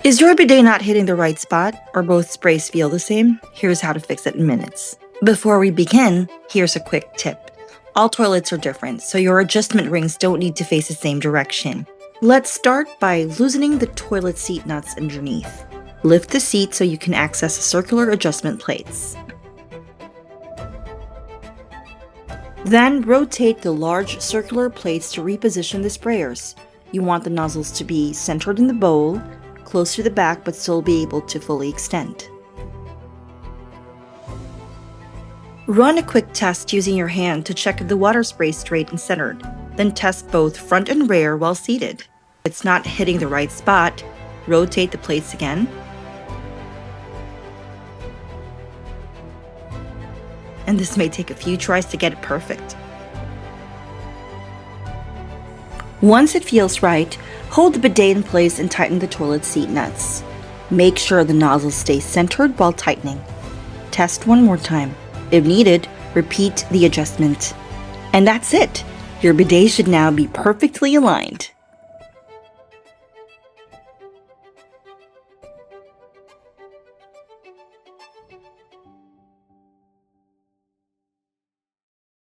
Is your bidet not hitting the right spot, or both sprays feel the same? Here's how to fix it in minutes. Before we begin, here's a quick tip. All toilets are different, so your adjustment rings don't need to face the same direction. Let's start by loosening the toilet seat nuts underneath. Lift the seat so you can access the circular adjustment plates. Then rotate the large circular plates to reposition the sprayers. You want the nozzles to be centered in the bowl, close to the back but still be able to fully extend. Run a quick test using your hand to check if the water spray is straight and centered. Then test both front and rear while seated. If it's not hitting the right spot, rotate the plates again. And this may take a few tries to get it perfect. Once it feels right, hold the bidet in place and tighten the toilet seat nuts. Make sure the nozzles stay centered while tightening. Test one more time. If needed, repeat the adjustment. And that's it! Your bidet should now be perfectly aligned.